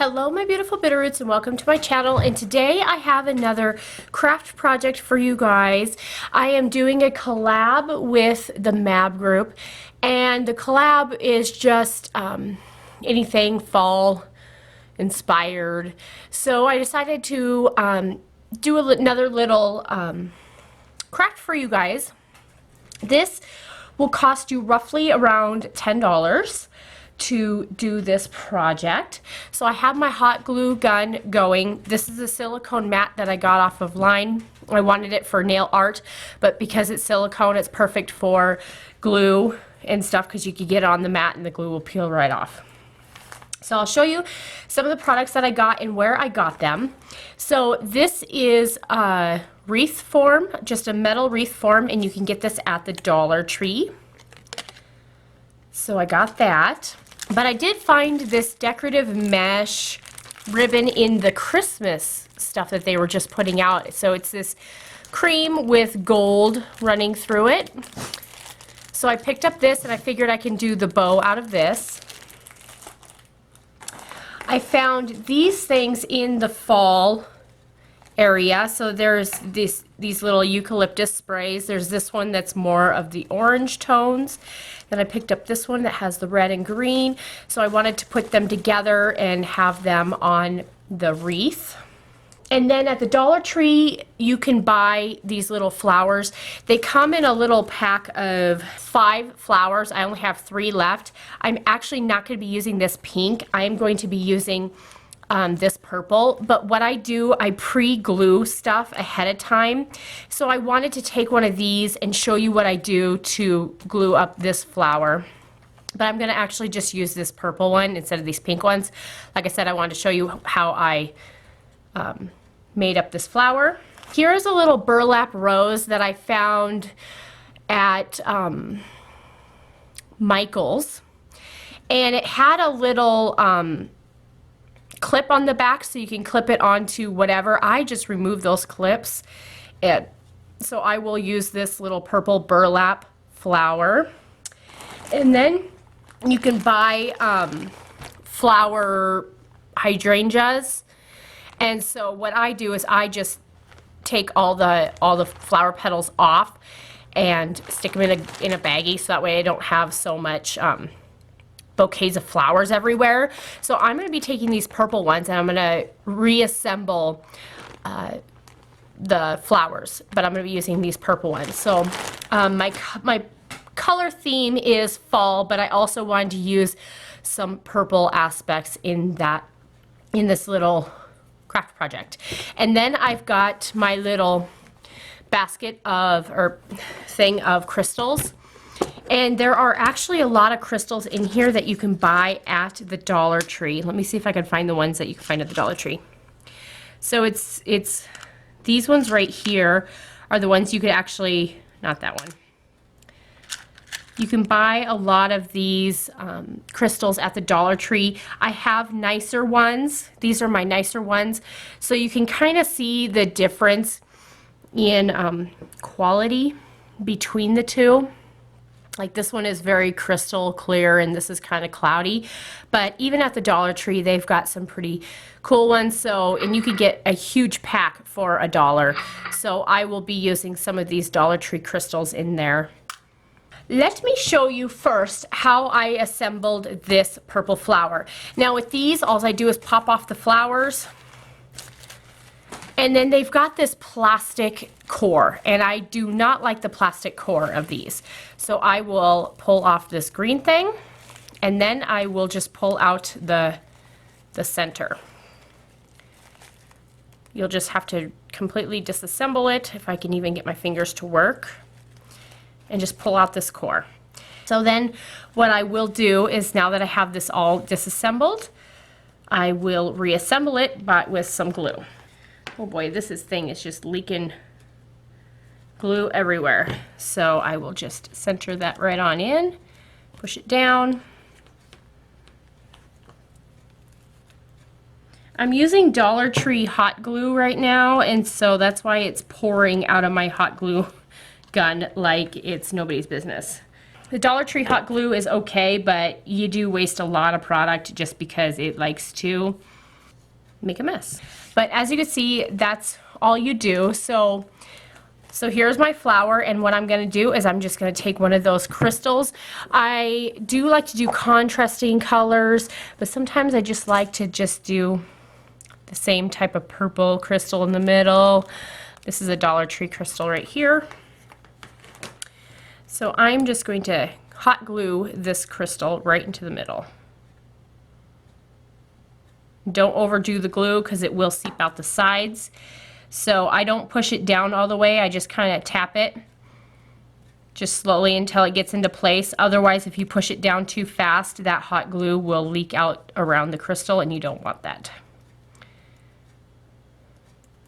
Hello my beautiful Bitterroots and welcome to my channel, and today I have another craft project for you guys. I am doing a collab with the MAB group, and the collab is just anything fall inspired. So I decided to do another little craft for you guys. This will cost you roughly around $10 to do this project. So I have my hot glue gun going. This is a silicone mat that I got off of Line. I wanted it for nail art, but because it's silicone, it's perfect for glue and stuff because you can get it on the mat and the glue will peel right off. So I'll show you some of the products that I got and where I got them. So this is a wreath form, just a metal wreath form, and you can get this at the Dollar Tree. So I got that. But I did find this decorative mesh ribbon in the Christmas stuff that they were just putting out. So it's this cream with gold running through it. So I picked up this and I figured I can do the bow out of this. I found these things in the fall area. So there's these little eucalyptus sprays. There's this one that's more of the orange tones. Then I picked up this one that has the red and green. So I wanted to put them together and have them on the wreath. And then at the Dollar Tree, you can buy these little flowers. They come in a little pack of 5 flowers. I only have 3 left. I'm actually not going to be using this pink. I am going to be using this purple, but what I do, I pre-glue stuff ahead of time. So I wanted to take one of these and show you what I do to glue up this flower. But I'm going to actually just use this purple one instead of these pink ones. Like I said, I wanted to show you how I made up this flower. Here is a little burlap rose that I found at Michael's, and it had a little clip on the back so you can clip it onto whatever. I just removed those clips, and so I will use this little purple burlap flower. And then you can buy flower hydrangeas, and so what I do is I just take all the flower petals off and stick them in a baggie, so that way I don't have so much bouquets of flowers everywhere. So I'm going to be taking these purple ones and I'm going to reassemble the flowers, but I'm going to be using these purple ones. So my color theme is fall, but I also wanted to use some purple aspects in this little craft project. And then I've got my little basket thing of crystals. And there are actually a lot of crystals in here that you can buy at the Dollar Tree. Let me see if I can find the ones that you can find at the Dollar Tree. So it's these ones right here are the ones you could actually, not that one. You can buy a lot of these crystals at the Dollar Tree. I have nicer ones. These are my nicer ones. So you can kind of see the difference in quality between the two. Like this one is very crystal clear and this is kind of cloudy, but even at the Dollar Tree they've got some pretty cool ones. So, and you could get a huge pack for $1. So I will be using some of these Dollar Tree crystals in there. Let me show you first how I assembled this purple flower. Now with these, all I do is pop off the flowers. And then they've got this plastic core, and I do not like the plastic core of these. So I will pull off this green thing, and then I will just pull out the center. You'll just have to completely disassemble it, if I can even get my fingers to work, and just pull out this core. So then what I will do is, now that I have this all disassembled, I will reassemble it with some glue. Oh boy, this thing is just leaking glue everywhere. So I will just center that right on in, push it down. I'm using Dollar Tree hot glue right now, and so that's why it's pouring out of my hot glue gun like it's nobody's business. The Dollar Tree hot glue is okay, but you do waste a lot of product just because it likes to. make a mess. But as you can see, that's all you do. So here's my flower, and what I'm gonna do is I'm just gonna take one of those crystals. I do like to do contrasting colors, but sometimes I just like to just do the same type of purple crystal in the middle. This is a Dollar Tree crystal right here. So I'm just going to hot glue this crystal right into the middle. Don't overdo the glue because it will seep out the sides. So I don't push it down all the way, I just kind of tap it just slowly until it gets into place. Otherwise, if you push it down too fast, that hot glue will leak out around the crystal and you don't want that.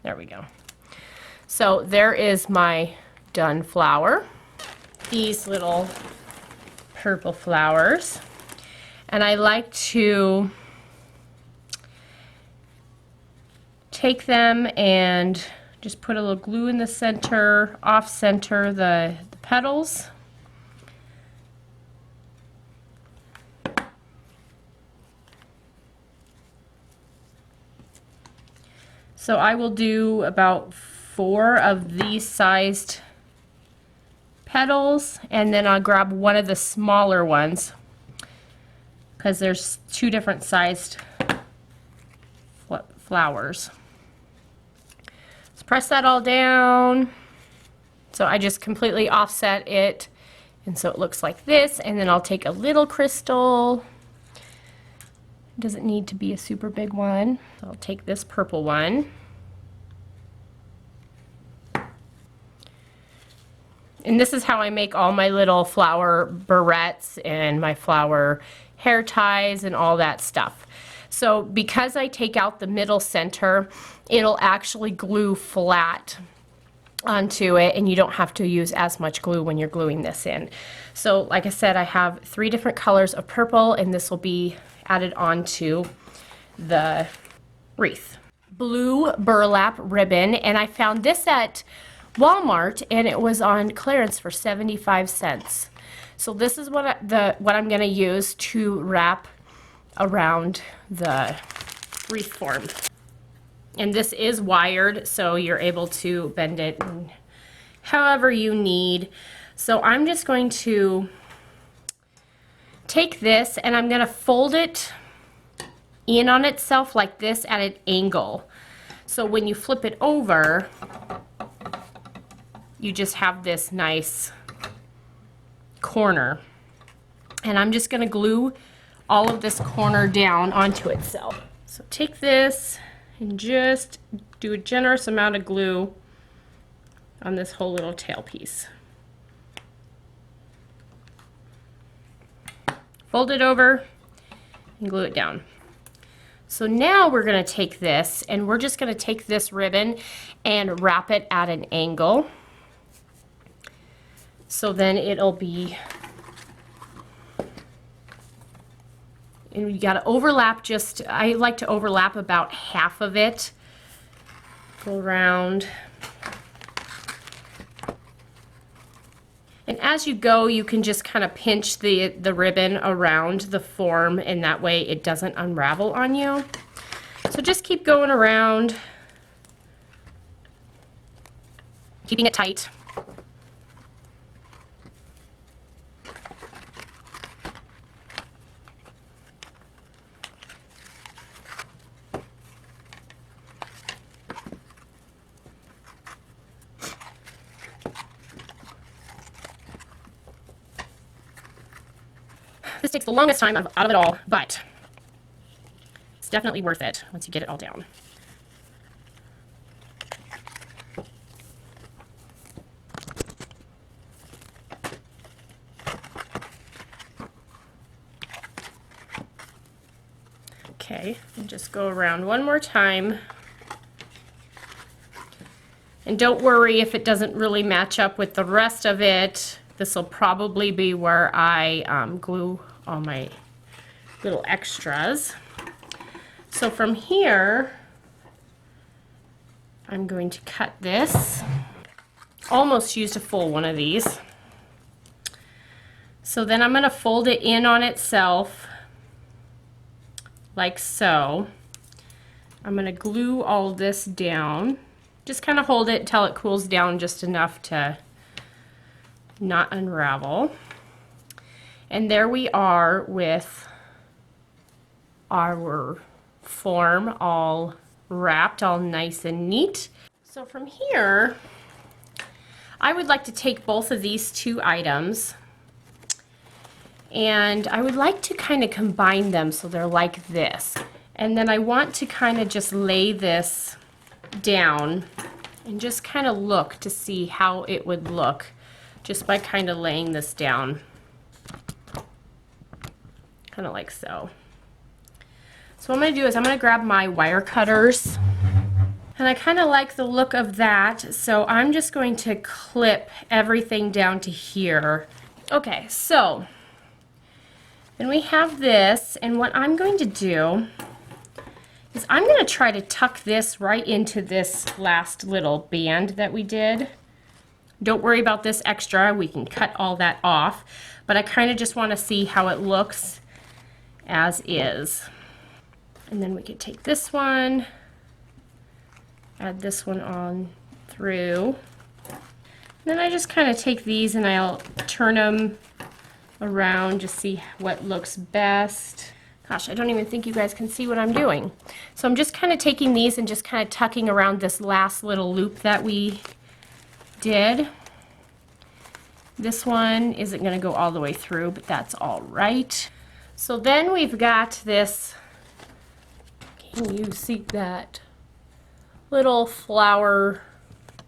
There we go. So there is my done flower. These little purple flowers. And I like to take them and just put a little glue in the center, off center the petals. So I will do about 4 of these sized petals, and then I'll grab one of the smaller ones because there's 2 different sized flowers. Let's press that all down. So I just completely offset it, and so it looks like this, and then I'll take a little crystal. It doesn't need to be a super big one. So I'll take this purple one. And this is how I make all my little flower barrettes and my flower hair ties and all that stuff. So because I take out the middle center, it'll actually glue flat onto it, and you don't have to use as much glue when you're gluing this in. So like I said, I have 3 different colors of purple, and this will be added onto the wreath. Blue burlap ribbon, and I found this at Walmart, and it was on clearance for 75 cents. So this is what I'm going to use to wrap around the wreath form. And this is wired, so you're able to bend it however you need. So I'm just going to take this and I'm going to fold it in on itself like this at an angle. So when you flip it over, you just have this nice corner. And I'm just going to glue all of this corner down onto itself. So take this and just do a generous amount of glue on this whole little tail piece. Fold it over and glue it down. So now we're going to take this and we're just going to take this ribbon and wrap it at an angle. So then it'll be, and you got to overlap just, I like to overlap about half of it. Go around. And as you go, you can just kind of pinch the ribbon around the form, and that way it doesn't unravel on you. So just keep going around, keeping it tight. This takes the longest time out of it all, but it's definitely worth it once you get it all down. Okay, and just go around one more time. And don't worry if it doesn't really match up with the rest of it. This will probably be where I glue all my little extras. So from here, I'm going to cut this. Almost used a full one of these. So then I'm going to fold it in on itself, like so. I'm gonna glue all this down. Just kind of hold it until it cools down just enough to not unravel. And there we are with our form all wrapped, all nice and neat. So from here, I would like to take both of these two items and I would like to kind of combine them so they're like this. And then I want to kind of just lay this down and just kind of look to see how it would look just by kind of laying this down. Kind of like so. So what I'm going to do is I'm going to grab my wire cutters. And I kind of like the look of that, so I'm just going to clip everything down to here. Okay, so then we have this, and what I'm going to do is I'm going to try to tuck this right into this last little band that we did. Don't worry about this extra, we can cut all that off, but I kind of just want to see how it looks as is. And then we could take this one, add this one on through. And then I just kind of take these and I'll turn them around, just see what looks best. Gosh, I don't even think you guys can see what I'm doing. So I'm just kind of taking these and just kind of tucking around this last little loop that we did. This one isn't going to go all the way through, but that's all right. So then we've got this, can you see that little flower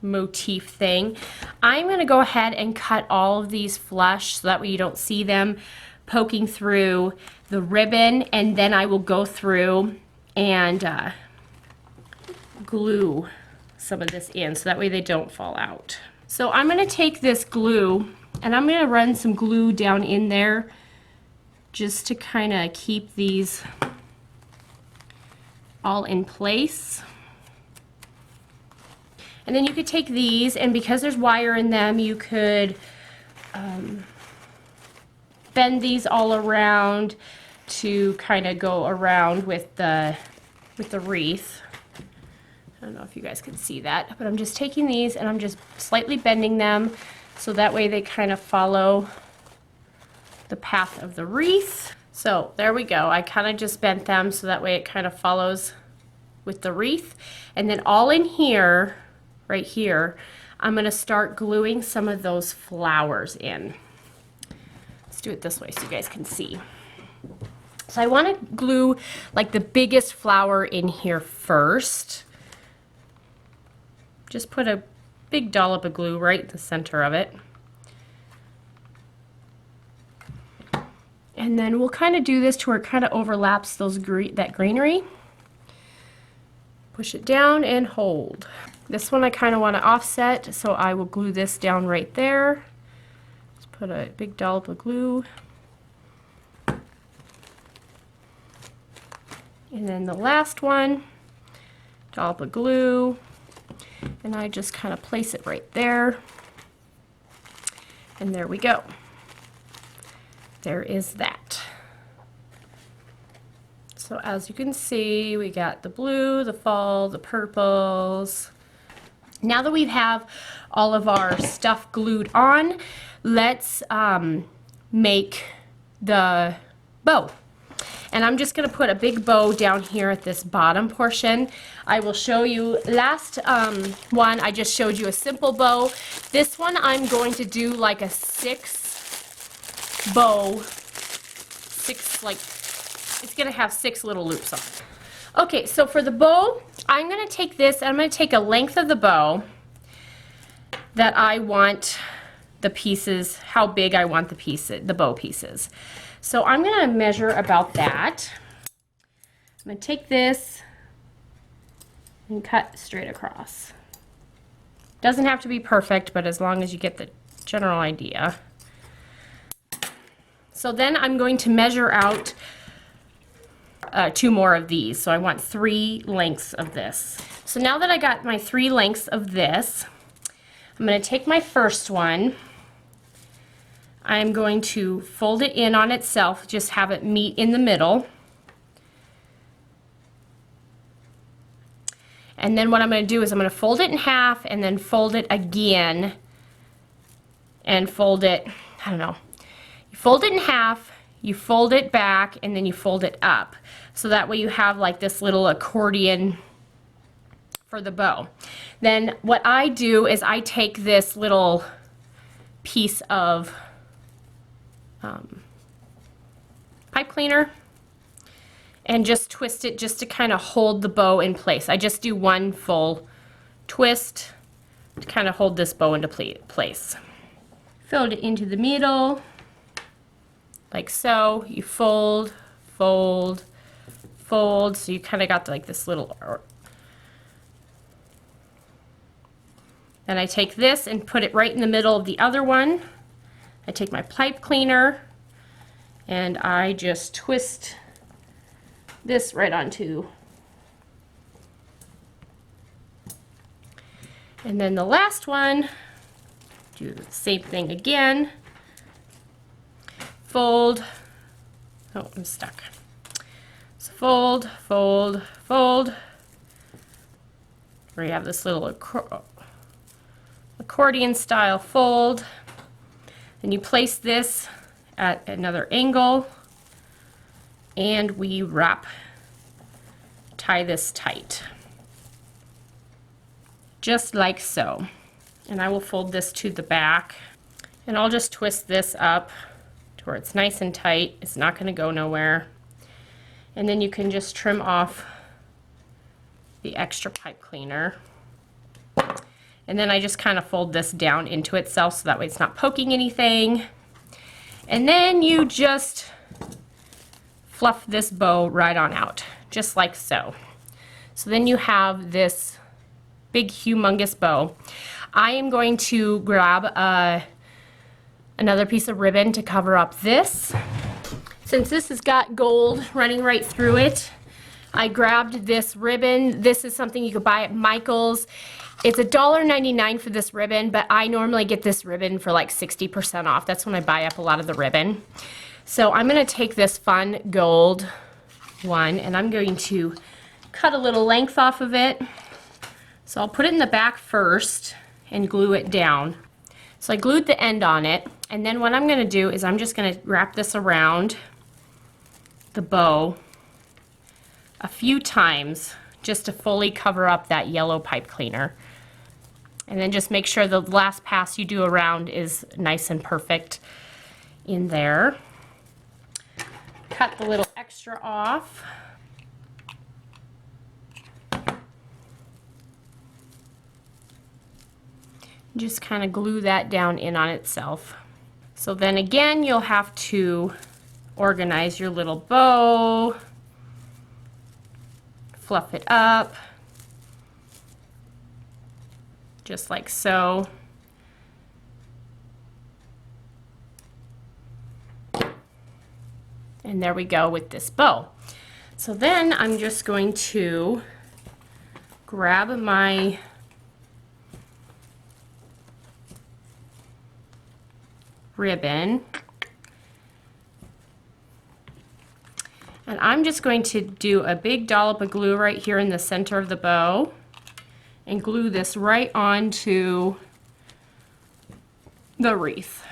motif thing? I'm going to go ahead and cut all of these flush so that way you don't see them poking through the ribbon, and then I will go through and glue some of this in so that way they don't fall out. So I'm going to take this glue and I'm going to run some glue down in there just to kind of keep these all in place. And then you could take these, and because there's wire in them, you could bend these all around to kind of go around with the wreath. I don't know if you guys can see that, but I'm just taking these and I'm just slightly bending them so that way they kind of follow the path of the wreath. So there we go. I kind of just bent them so that way it kind of follows with the wreath. And then all in here, right here, I'm going to start gluing some of those flowers in. Let's do it this way so you guys can see. So I want to glue like the biggest flower in here first. Just put a big dollop of glue right in the center of it. And then we'll kind of do this to where it kind of overlaps those that greenery. Push it down and hold. This one I kind of want to offset, so I will glue this down right there. Just put a big dollop of glue. And then the last one, dollop of glue. And I just kind of place it right there. And there we go. There is that. So as you can see, we got the blue, the fall, the purples. Now that we have all of our stuff glued on, let's make the bow. And I'm just going to put a big bow down here at this bottom portion. I will show you, last one I just showed you a simple bow. This one I'm going to do like a 6 bow, 6, like, it's going to have 6 little loops on it. Okay, so for the bow, I'm going to take this, I'm going to take a length of the bow that I want the pieces, how big I want the pieces, the bow pieces. So I'm going to measure about that. I'm going to take this and cut straight across. Doesn't have to be perfect, but as long as you get the general idea. So then I'm going to measure out 2 more of these. So I want 3 lengths of this. So now that I got my 3 lengths of this, I'm going to take my first one. I'm going to fold it in on itself, just have it meet in the middle. And then what I'm going to do is I'm going to fold it in half and then fold it again and fold it, I don't know, you fold it in half, you fold it back, and then you fold it up. So that way you have like this little accordion for the bow. Then what I do is I take this little piece of pipe cleaner and just twist it just to kind of hold the bow in place. I just do one full twist to kind of hold this bow into place. Fold it into the middle, like so. You fold, fold, fold, so you kind of got like this little. Then I take this and put it right in the middle of the other one. I take my pipe cleaner and I just twist this right onto. And then the last one, do the same thing again. Fold. Oh, I'm stuck. So fold, fold, fold. Where you have this little accordion style fold. Then you place this at another angle and we tie this tight. Just like so. And I will fold this to the back and I'll just twist this up to where it's nice and tight. It's not going to go nowhere. And then you can just trim off the extra pipe cleaner. And then I just kind of fold this down into itself so that way it's not poking anything. And then you just fluff this bow right on out, just like so. So then you have this big, humongous bow. I am going to grab another piece of ribbon to cover up this. Since this has got gold running right through it, I grabbed this ribbon. This is something you could buy at Michael's. It's $1.99 for this ribbon, but I normally get this ribbon for like 60% off. That's when I buy up a lot of the ribbon. So I'm going to take this fun gold one and I'm going to cut a little length off of it. So I'll put it in the back first and glue it down. So I glued the end on it, and then what I'm going to do is I'm just going to wrap this around the bow a few times just to fully cover up that yellow pipe cleaner. And then just make sure the last pass you do around is nice and perfect in there. Cut the little extra off. Just kind of glue that down in on itself. So then again, you'll have to organize your little bow, fluff it up, just like so. And there we go with this bow. So then I'm just going to grab my ribbon and I'm just going to do a big dollop of glue right here in the center of the bow and glue this right onto the wreath.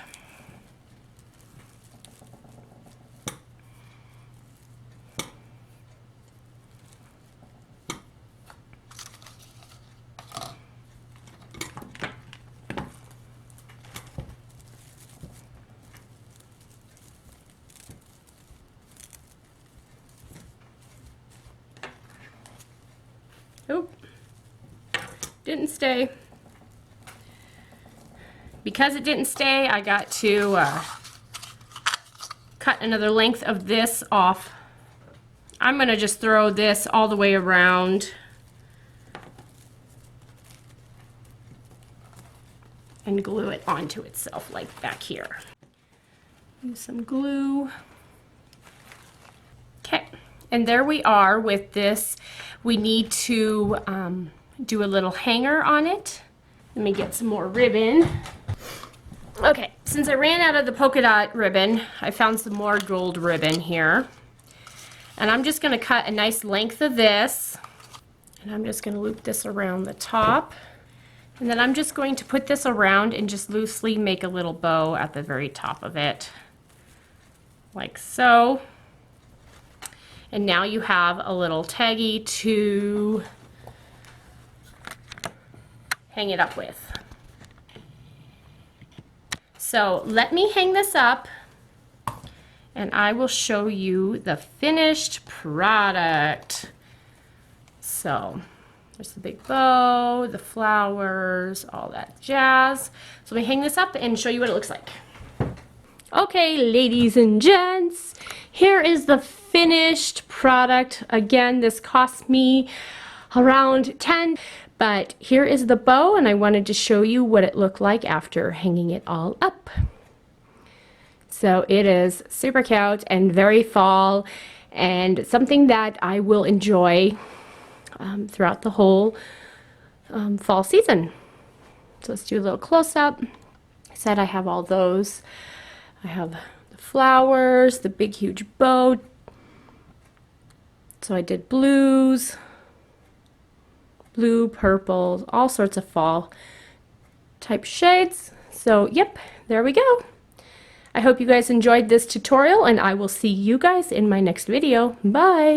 Oop, didn't stay. Because it didn't stay, I got to cut another length of this off. I'm going to just throw this all the way around and glue it onto itself like back here. Use some glue. Okay, and there we are with this. We need to do a little hanger on it. Let me get some more ribbon. Okay, since I ran out of the polka dot ribbon, I found some more gold ribbon here. And I'm just going to cut a nice length of this. And I'm just going to loop this around the top. And then I'm just going to put this around and just loosely make a little bow at the very top of it, like so. And now you have a little taggy to hang it up with. So let me hang this up and I will show you the finished product. So there's the big bow, the flowers, all that jazz. So let me hang this up and show you what it looks like. Okay, ladies and gents, here is the finished product. Again, this cost me around 10, but here is the bow, and I wanted to show you what it looked like after hanging it all up. So it is super cute and very fall, and something that I will enjoy throughout the whole fall season. So let's do a little close-up. I said I have all those. I have the flowers, the big huge bow. So I did blues, blue, purple, all sorts of fall type shades. So yep, there we go. I hope you guys enjoyed this tutorial, and I will see you guys in my next video. Bye!